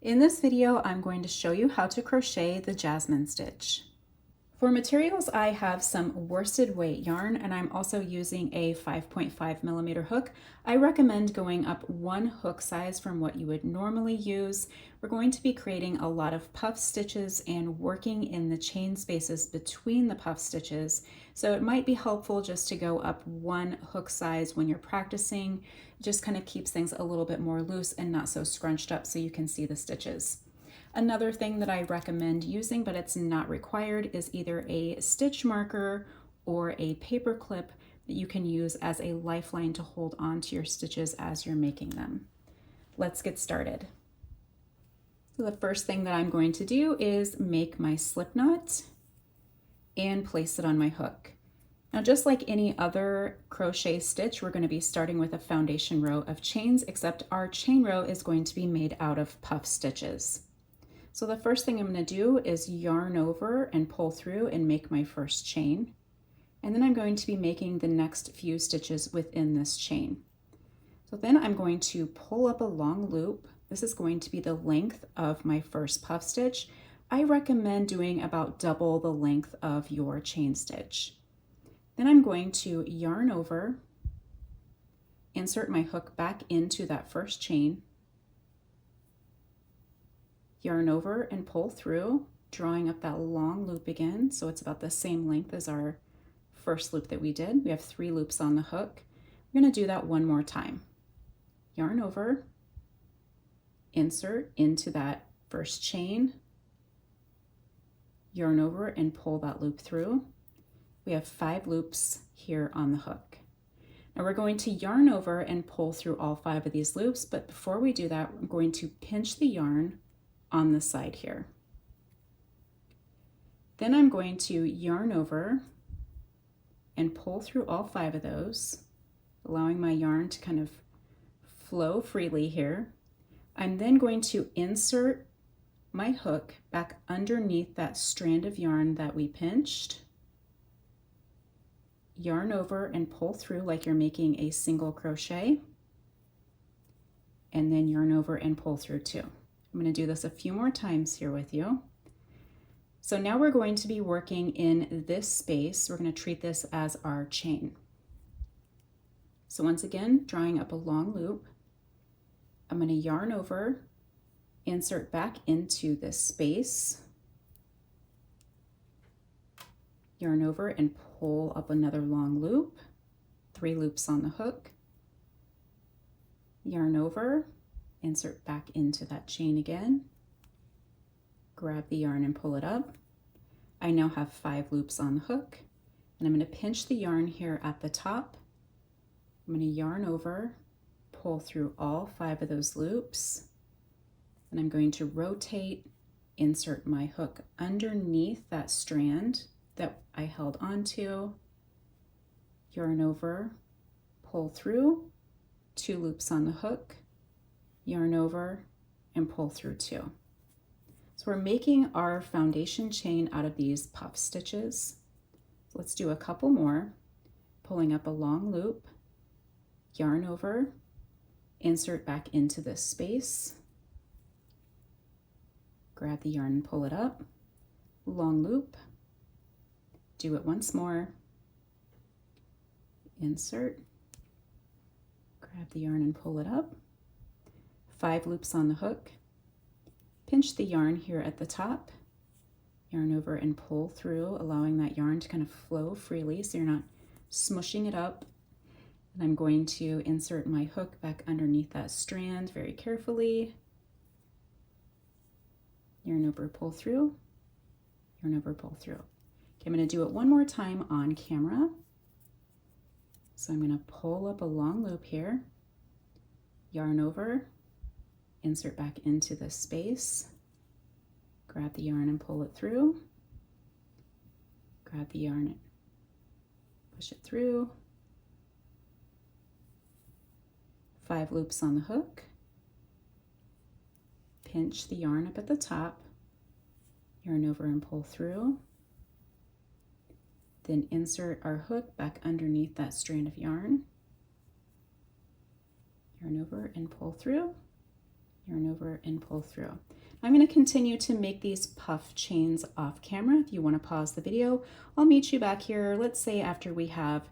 In this video, I'm going to show you how to crochet the jasmine stitch. For materials, I have some worsted weight yarn and I'm also using a 5.5mm hook. I recommend going up one hook size from what you would normally use. We're going to be creating a lot of puff stitches and working in the chain spaces between the puff stitches. So it might be helpful just to go up one hook size when you're practicing. It just kind of keeps things a little bit more loose and not so scrunched up so you can see the stitches. Another thing that I recommend using, but it's not required, is either a stitch marker or a paper clip that you can use as a lifeline to hold on to your stitches as you're making them. Let's get started. So the first thing that I'm going to do is make my slip knot and place it on my hook. Now, just like any other crochet stitch, we're going to be starting with a foundation row of chains, except our chain row is going to be made out of puff stitches. So the first thing I'm going to do is yarn over and pull through and make my first chain. And then I'm going to be making the next few stitches within this chain. So then I'm going to pull up a long loop. This is going to be the length of my first puff stitch. I recommend doing about double the length of your chain stitch. Then I'm going to yarn over, insert my hook back into that first chain, yarn over and pull through, drawing up that long loop again, so it's about the same length as our first loop that we did. We have 3 loops on the hook. We're going to do that one more time. Yarn over, insert into that first chain, yarn over and pull that loop through. We have 5 loops here on the hook. Now we're going to yarn over and pull through all 5 of these loops, but before we do that, I'm going to pinch the yarn on the side here. Then I'm going to yarn over and pull through all 5 of those, allowing my yarn to kind of flow freely here. I'm then going to insert my hook back underneath that strand of yarn that we pinched, yarn over and pull through like you're making a single crochet, and then yarn over and pull through too. I'm going to do this a few more times here with you. So now we're going to be working in this space. We're going to treat this as our chain. So once again, drawing up a long loop, I'm going to yarn over, insert back into this space, yarn over and pull up another long loop, 3 loops on the hook, yarn over, insert back into that chain again, grab the yarn and pull it up. I now have 5 loops on the hook, and I'm going to pinch the yarn here at the top. I'm going to yarn over, pull through all 5 of those loops, and I'm going to rotate, insert my hook underneath that strand that I held onto, yarn over, pull through, 2 loops on the hook, yarn over and pull through 2. So we're making our foundation chain out of these puff stitches. So let's do a couple more, pulling up a long loop, yarn over, insert back into this space, grab the yarn and pull it up, long loop, do it once more, insert, grab the yarn and pull it up, 5 loops on the hook, pinch the yarn here at the top, yarn over and pull through, allowing that yarn to kind of flow freely so you're not smushing it up. And I'm going to insert my hook back underneath that strand very carefully, yarn over, pull through, yarn over, pull through. Okay, I'm going to do it one more time on camera. So I'm going to pull up a long loop here, yarn over, insert back into this space, grab the yarn and pull it through, grab the yarn and push it through, 5 loops on the hook, pinch the yarn up at the top, yarn over and pull through, then insert our hook back underneath that strand of yarn, yarn over and pull through, yarn over and pull through. I'm going to continue to make these puff chains off camera. If you want to pause the video, I'll meet you back here, let's say after we have,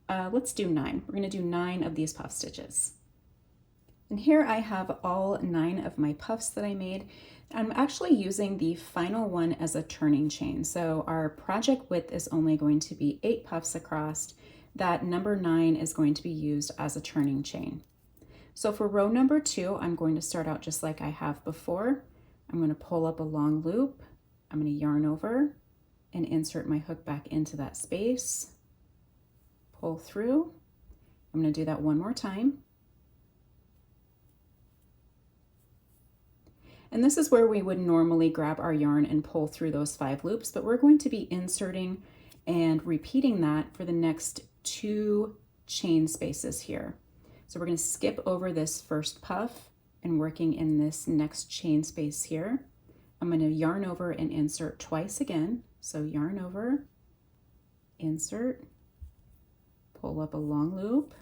let's do 9. We're going to do 9 of these puff stitches. And here I have all 9 of my puffs that I made. I'm actually using the final one as a turning chain. So our project width is only going to be 8 puffs across. That number 9 is going to be used as a turning chain. So for row number 2, I'm going to start out just like I have before. I'm going to pull up a long loop. I'm going to yarn over and insert my hook back into that space. Pull through. I'm going to do that one more time. And this is where we would normally grab our yarn and pull through those 5 loops, but we're going to be inserting and repeating that for the next 2 chain spaces here. So we're going to skip over this first puff and working in this next chain space here. I'm going to yarn over and insert twice again. So yarn over, insert, pull up a long loop,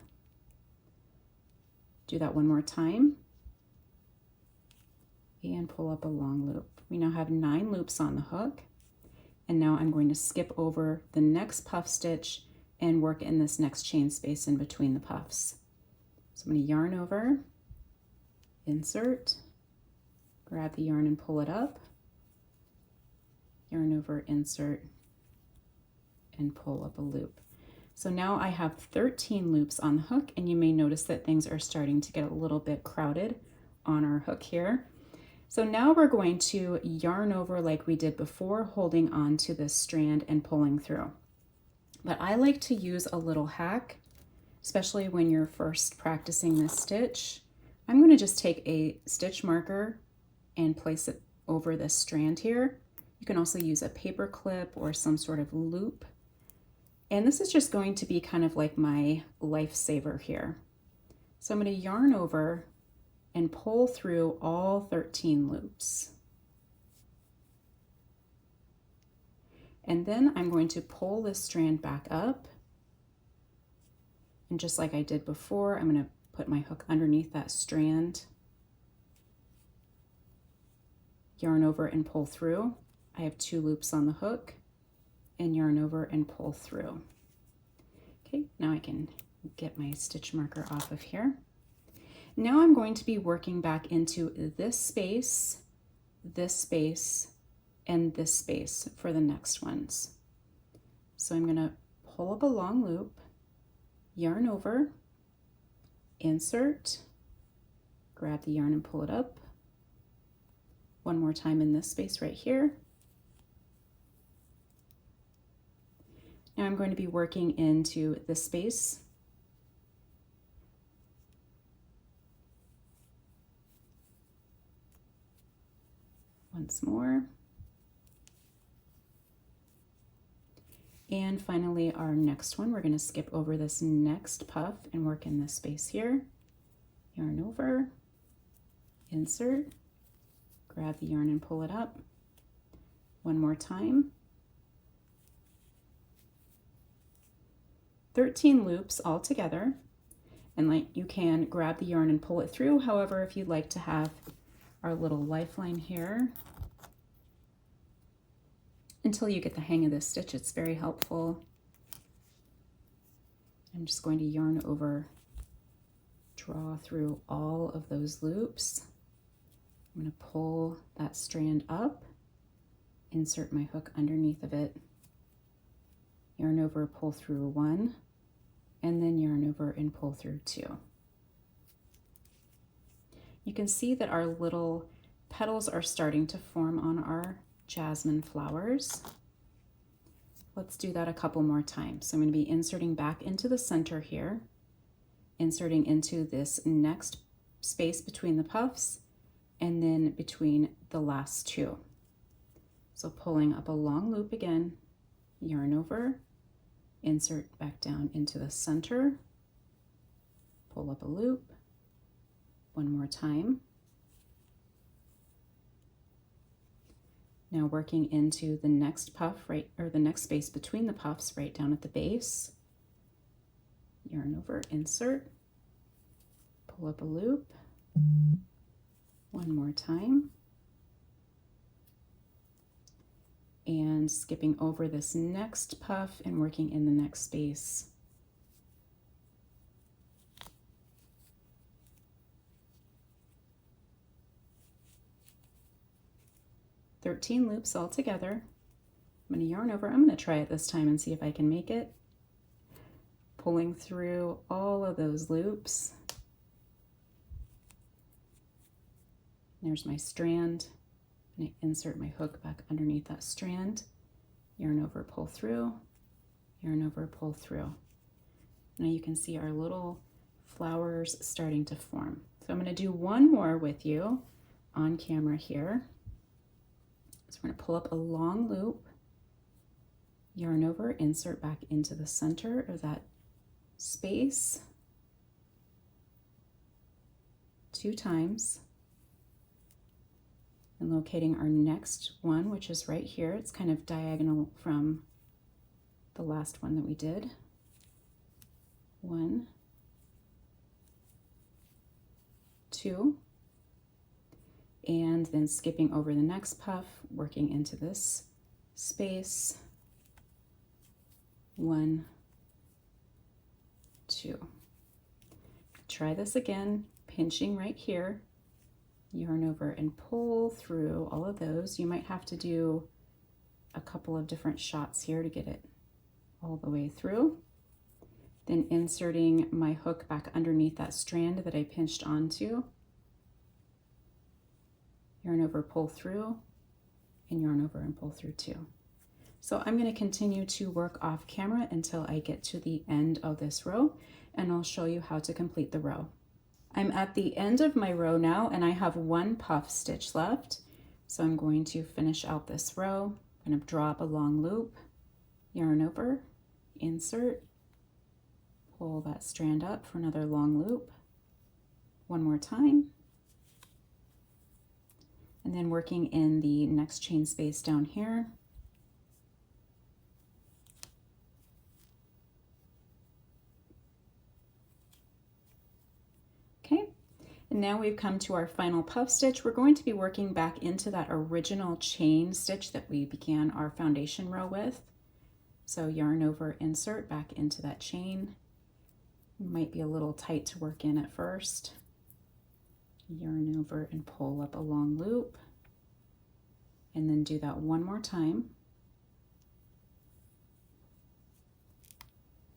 do that one more time, and pull up a long loop. We now have 9 loops on the hook, and now I'm going to skip over the next puff stitch and work in this next chain space in between the puffs. So I'm going to yarn over, insert, grab the yarn and pull it up, yarn over, insert, and pull up a loop. So now I have 13 loops on the hook, and you may notice that things are starting to get a little bit crowded on our hook here. So now we're going to yarn over like we did before, holding on to this strand and pulling through. But I like to use a little hack, especially when you're first practicing this stitch. I'm going to just take a stitch marker and place it over this strand here. You can also use a paper clip or some sort of loop. And this is just going to be kind of like my lifesaver here. So I'm going to yarn over and pull through all 13 loops. And then I'm going to pull this strand back up. And just like I did before, I'm going to put my hook underneath that strand, yarn over and pull through. I have 2 loops on the hook, and yarn over and pull through. Okay, now I can get my stitch marker off of here. Now I'm going to be working back into this space, and this space for the next ones. So I'm going to pull up a long loop, yarn over, insert, grab the yarn and pull it up. One more time in this space right here. Now I'm going to be working into this space. Once more. And finally, our next one, we're going to skip over this next puff and work in this space here. Yarn over, insert, grab the yarn and pull it up. One more time. 13 loops all together. And like you can grab the yarn and pull it through. However, if you'd like to have our little lifeline here, until you get the hang of this stitch, it's very helpful. I'm just going to yarn over, draw through all of those loops. I'm going to pull that strand up, insert my hook underneath of it, yarn over, pull through 1, and then yarn over and pull through 2. You can see that our little petals are starting to form on our jasmine flowers. Let's do that a couple more times. So I'm going to be inserting back into the center here, inserting into this next space between the puffs, and then between the last 2. So pulling up a long loop again, yarn over, insert back down into the center, pull up a loop, one more time. Now working into the next puff, right, or the next space between the puffs, right down at the base. Yarn over, insert, pull up a loop, One more time. And skipping over this next puff and working in the next space. "13 loops all together. I'm going to yarn over. I'm going to try it this time and see if I can make it. Pulling through all of those loops. There's my strand. I'm going to insert my hook back underneath that strand. Yarn over, pull through. Yarn over, pull through. Now you can see our little flowers starting to form. So I'm going to do one more with you on camera here. So we're going to pull up a long loop, yarn over, insert back into the center of that space 2 times, and locating our next one, which is right here. It's kind of diagonal from the last one that we did. 1, 2, and then skipping over the next puff, working into this space. 1, 2. Try this again, pinching right here, yarn over and pull through all of those. You might have to do a couple of different shots here to get it all the way through. Then inserting my hook back underneath that strand that I pinched onto. Yarn over, pull through, and yarn over and pull through too. So I'm going to continue to work off camera until I get to the end of this row, and I'll show you how to complete the row. I'm at the end of my row now, and I have 1 puff stitch left. So I'm going to finish out this row. I'm going to draw up a long loop, yarn over, insert, pull that strand up for another long loop. One more time. And then working in the next chain space down here. Okay, and now we've come to our final puff stitch. We're going to be working back into that original chain stitch that we began our foundation row with. So yarn over, insert back into that chain. It might be a little tight to work in at first. Yarn over and pull up a long loop, and then do that one more time.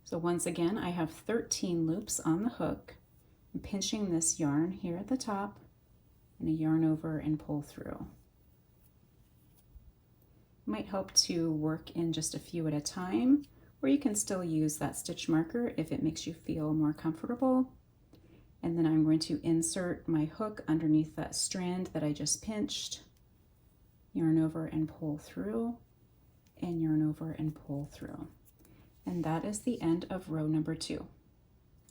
So once again, I have 13 loops on the hook. I'm pinching this yarn here at the top, and a yarn over and pull through. Might help to work in just a few at a time, or you can still use that stitch marker if it makes you feel more comfortable. And then I'm going to insert my hook underneath that strand that I just pinched, yarn over and pull through, and yarn over and pull through. And that is the end of row number 2.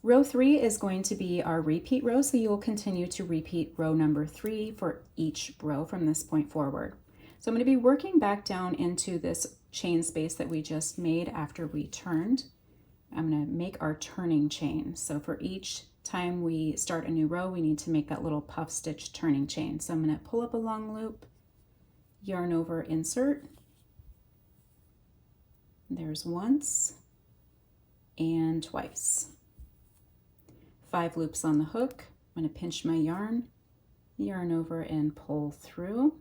Row 3 is going to be our repeat row, so you will continue to repeat row number 3 for each row from this point forward. So I'm going to be working back down into this chain space that we just made after we turned. I'm going to make our turning chain. So for each time we start a new row, we need to make that little puff stitch turning chain. So I'm going to pull up a long loop, yarn over, insert. There's once and twice. 5 loops on the hook. I'm going to pinch my yarn, yarn over and pull through.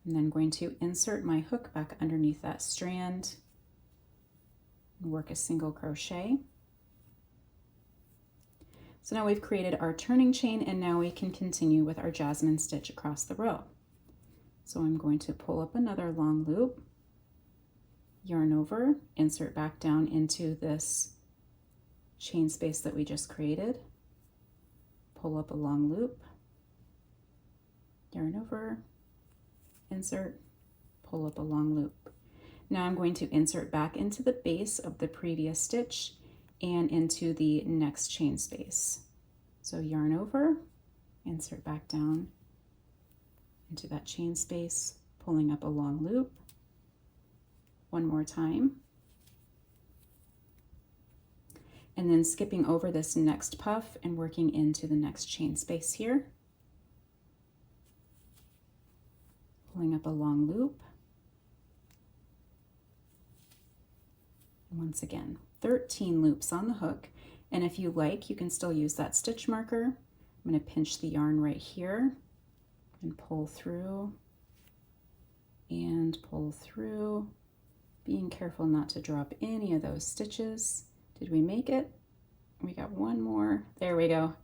And then going to insert my hook back underneath that strand and work a single crochet. So now we've created our turning chain, and now we can continue with our jasmine stitch across the row. So I'm going to pull up another long loop, yarn over, insert back down into this chain space that we just created, pull up a long loop, yarn over, insert, pull up a long loop. Now I'm going to insert back into the base of the previous stitch and into the next chain space. So yarn over, insert back down into that chain space, pulling up a long loop. One more time. And then skipping over this next puff and working into the next chain space here. pulling up a long loop. Once again, 13 loops on the hook, and if you like, you can still use that stitch marker. I'm going to pinch the yarn right here and pull through and pull through, being careful not to drop any of those stitches. Did we make it? We got one more. There we go.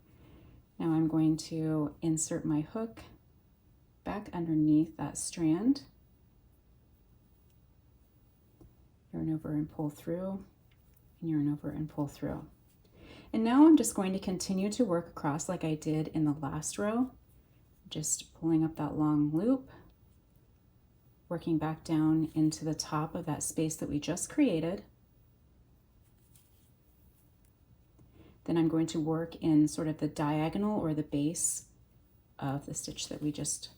Now I'm going to insert my hook back underneath that strand, yarn over and pull through, and yarn over and pull through. And now I'm just going to continue to work across like I did in the last row, just pulling up that long loop, working back down into the top of that space that we just created. Then I'm going to work in sort of the diagonal or the base of the stitch that we just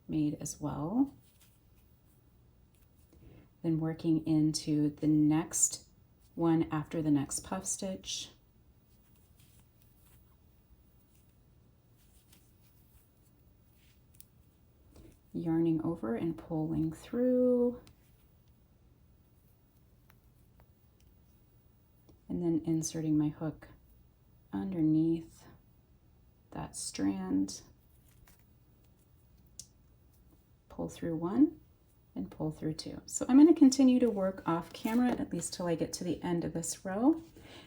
made as well. Then working into the next one after the next puff stitch. Yarning over and pulling through. And then inserting my hook underneath that strand. Pull through one and pull through two. So I'm going to continue to work off camera at least till I get to the end of this row,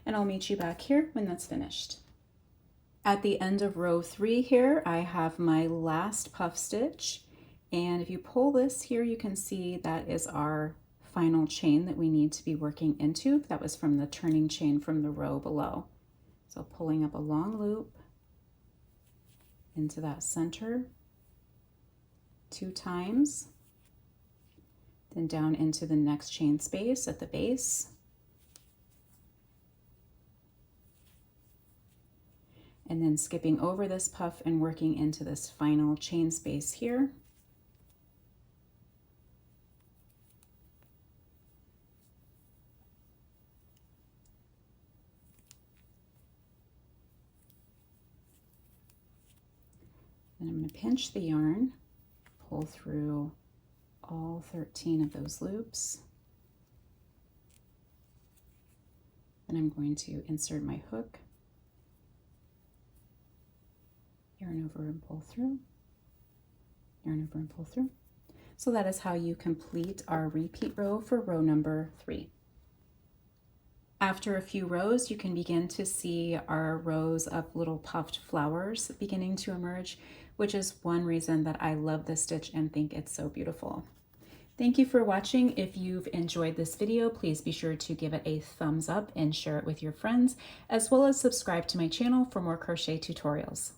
and I'll meet you back here when that's finished. At the end of row 3 here, I have my last puff stitch, and if you pull this here, you can see that is our final chain that we need to be working into. That was from the turning chain from the row below. So pulling up a long loop into that center 2 times, then down into the next chain space at the base, and then skipping over this puff and working into this final chain space here. Then I'm going to pinch the yarn, pull through all 13 of those loops. Then I'm going to insert my hook, yarn over and pull through, yarn over and pull through. So that is how you complete our repeat row for row number 3. After a few rows, you can begin to see our rows of little puffed flowers beginning to emerge, which is one reason that I love this stitch and think it's so beautiful. Thank you for watching. If you've enjoyed this video, please be sure to give it a thumbs up and share it with your friends, as well as subscribe to my channel for more crochet tutorials.